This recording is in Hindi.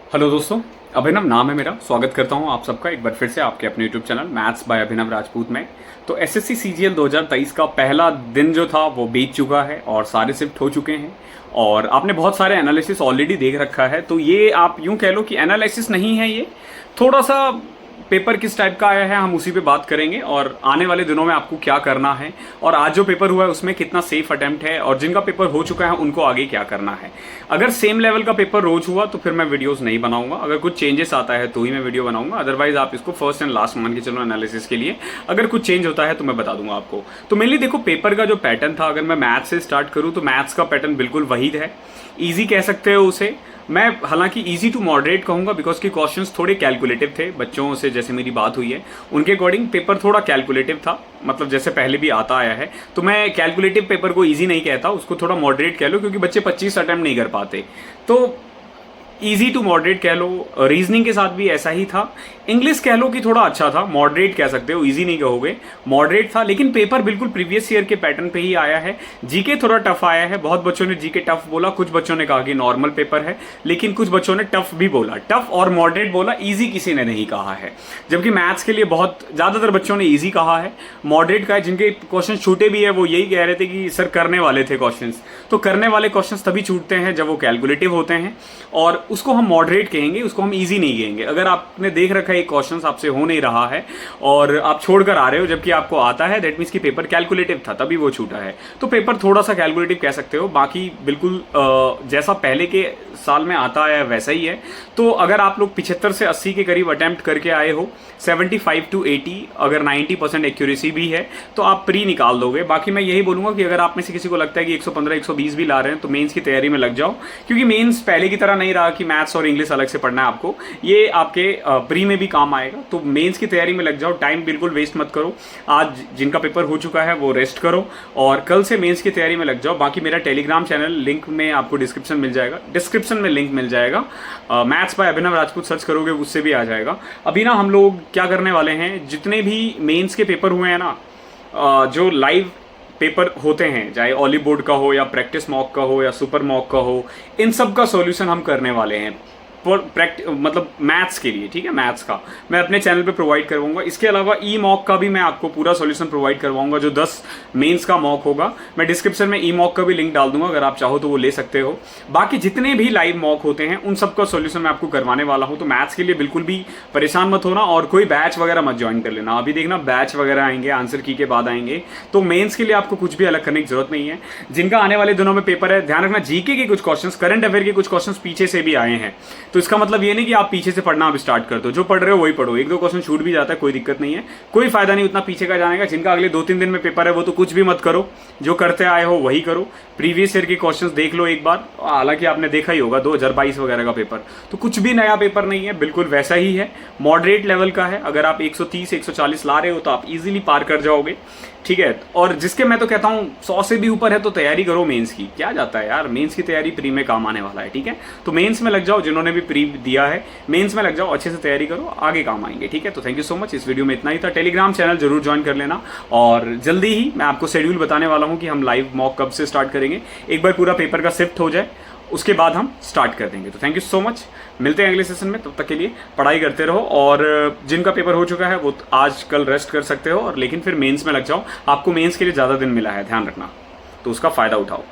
हेलो दोस्तों, अभिनव नाम है मेरा। स्वागत करता हूं आप सबका एक बार फिर से आपके अपने यूट्यूब चैनल मैथ्स बाय अभिनव राजपूत में। तो एसएससी सीजीएल 2023 का पहला दिन जो था वो बीत चुका है और सारे शिफ्ट हो चुके हैं और आपने बहुत सारे एनालिसिस ऑलरेडी देख रखा है। तो ये आप यूं कह लो कि एनालिसिस नहीं है, ये थोड़ा सा पेपर किस टाइप का आया है हम उसी पे बात करेंगे और आने वाले दिनों में आपको क्या करना है और आज जो पेपर हुआ है उसमें कितना सेफ अटेम्प्ट है और जिनका पेपर हो चुका है उनको आगे क्या करना है। अगर सेम लेवल का पेपर रोज हुआ तो फिर मैं वीडियोस नहीं बनाऊंगा, अगर कुछ चेंजेस आता है तो ही मैं वीडियो बनाऊंगा, अदरवाइज आप इसको फर्स्ट एंड लास्ट मान के चलो एनालिसिस के लिए। अगर कुछ चेंज होता है तो मैं बता दूंगा आपको। तो मेनली देखो पेपर का जो पैटर्न था, अगर मैं मैथ्स से स्टार्ट करूँ तो मैथ्स का पैटर्न बिल्कुल वही है, ईजी कह सकते हो उसे। मैं हालांकि इजी टू मॉडरेट कहूंगा बिकॉज कि क्वेश्चंस थोड़े कैलकुलेटिव थे। बच्चों से जैसे मेरी बात हुई है उनके अकॉर्डिंग पेपर थोड़ा कैलकुलेटिव था, मतलब जैसे पहले भी आता आया है। तो मैं कैलकुलेटिव पेपर को इजी नहीं कहता, उसको थोड़ा मॉडरेट कह लो, क्योंकि बच्चे 25 अटेम्प्ट नहीं कर पाते। तो इजी टू मॉडरेट कह लो। रीजनिंग के साथ भी ऐसा ही था। इंग्लिश कह लो कि थोड़ा अच्छा था, मॉडरेट कह सकते हो, इजी नहीं कहोगे, मॉडरेट था। लेकिन पेपर बिल्कुल प्रीवियस ईयर के पैटर्न पे ही आया है। जीके थोड़ा टफ आया है, बहुत बच्चों ने जीके टफ बोला, कुछ बच्चों ने कहा कि नॉर्मल पेपर है, लेकिन कुछ बच्चों ने टफ भी बोला, टफ और मॉडरेट बोला, इजी किसी ने नहीं कहा है। जबकि मैथ्स के लिए बहुत ज्यादातर बच्चों ने इजी कहा है। मॉडरेट का है, जिनके क्वेश्चन छूटे भी है वो यही कह रहे थे कि सर करने वाले थे क्वेश्चन। तो करने वाले क्वेश्चन तभी छूटते हैं जब वो कैलकुलेटिव होते हैं और उसको हम मॉडरेट कहेंगे, उसको हम इजी नहीं कहेंगे। अगर आपने देख रखा है एक क्वेश्चन आपसे हो नहीं रहा है और आप छोड़कर आ रहे हो जबकि आपको आता है, दैट मीन्स कि पेपर कैलकुलेटिव था तभी वो छूटा है। तो पेपर थोड़ा सा कैलकुलेटिव कह सकते हो, बाकी बिल्कुल जैसा पहले के साल में आता है वैसा ही है। तो अगर आप लोग 75 से 80 के करीब अटेम्प्ट करके आए हो, 75 to 80, अगर 90% एक्यूरेसी भी है तो आप प्री निकाल दोगे। बाकी मैं यही बोलूंगा कि अगर आप में से किसी को लगता है कि 115 120 भी ला रहे हैं तो मेंस की तैयारी में लग जाओ, क्योंकि मेंस पहले की तरह नहीं रहा कि मैथ्स और इंग्लिश अलग से पढ़ना है आपको, ये आपके प्री में भी काम आएगा। तो मेंस की तैयारी में लग जाओ, टाइम बिल्कुल वेस्ट मत करो। आज जिनका पेपर हो चुका है वो रेस्ट करो और कल से मेंस की तैयारी में लग जाओ। बाकी मेरा टेलीग्राम चैनल लिंक में आपको डिस्क्रिप्शन में लिंक मिल जाएगा। Maths by Abhinav Rajput search करोगे उससे भी आ जाएगा। अभी ना हम लोग क्या करने वाले हैं, जितने भी मेंस के पेपर हुए हैं ना, जो लाइव पेपर होते हैं, चाहे ऑली बोर्ड का हो या प्रैक्टिस मॉक का हो या सुपर मॉक का हो, इन सब का सॉल्यूशन हम करने वाले हैं मतलब मैथ्स के लिए। ठीक है, मैथ्स का मैं अपने चैनल पे प्रोवाइड करवाऊंगा। इसके अलावा ई मॉक का भी मैं आपको पूरा सॉल्यूशन प्रोवाइड करवाऊंगा, जो 10 मेंस का मॉक होगा। मैं डिस्क्रिप्शन में ई मॉक का भी लिंक डाल दूंगा, अगर आप चाहो तो वो ले सकते हो। बाकी जितने भी लाइव मॉक होते हैं उन सब का सॉल्यूशन मैं आपको करवाने वाला हूं। तो मैथ्स के लिए बिल्कुल भी परेशान मत होना और कोई बैच वगैरह मत ज्वाइन कर लेना। अभी देखना बैच वगैरह आएंगे, आंसर की के बाद आएंगे। तो मेन्स के लिए आपको कुछ भी अलग करने की जरूरत नहीं है। जिनका आने वाले दिनों में पेपर है, ध्यान रखना जीके के कुछ क्वेश्चन, करंट अफेयर के कुछ क्वेश्चन पीछे से भी आए हैं। तो इसका मतलब ये नहीं कि आप पीछे से पढ़ना अब स्टार्ट कर दो, जो पढ़ रहे हो वही पढ़ो। एक दो क्वेश्चन छूट भी जाता है, कोई दिक्कत नहीं है, कोई फायदा नहीं उतना पीछे का जाने का। जिनका अगले 2-3 दिन में पेपर है वो तो कुछ भी मत करो, जो करते आए हो वही करो। प्रीवियस ईयर के क्वेश्चंस देख लो एक बार, हालांकि आपने देखा ही होगा 2022 वगैरह का पेपर, तो कुछ भी नया पेपर नहीं है, बिल्कुल वैसा ही है, मॉडरेट लेवल का है। अगर आप 130 140 ला रहे हो तो आप इजीली पार कर जाओगे। ठीक है, और जिसके मैं तो कहता हूं 100 से भी ऊपर है तो तैयारी करो मेंस की। क्या जाता है यार, मेंस की तैयारी प्री में काम आने वाला है। ठीक है, तो मेंस में लग जाओ, जिन्होंने भी प्री दिया है मेंस में लग जाओ, अच्छे से तैयारी करो, आगे काम आएंगे। ठीक है, तो थैंक यू सो मच। इस वीडियो में इतना ही था। टेलीग्राम चैनल जरूर ज्वाइन कर लेना और जल्दी ही मैं आपको शेड्यूल बताने वाला हूं कि हम लाइव मॉक कब से स्टार्ट करेंगे। एक बार पूरा पेपर का शिफ्ट हो जाए उसके बाद हम स्टार्ट कर देंगे। तो थैंक यू सो मच, मिलते हैं अगले सेशन में। तब तक के लिए पढ़ाई करते रहो और जिनका पेपर हो चुका है वो आज कल रेस्ट कर सकते हो, और लेकिन फिर मेंस में लग जाओ। आपको मेंस के लिए ज़्यादा दिन मिला है, ध्यान रखना, तो उसका फ़ायदा उठाओ।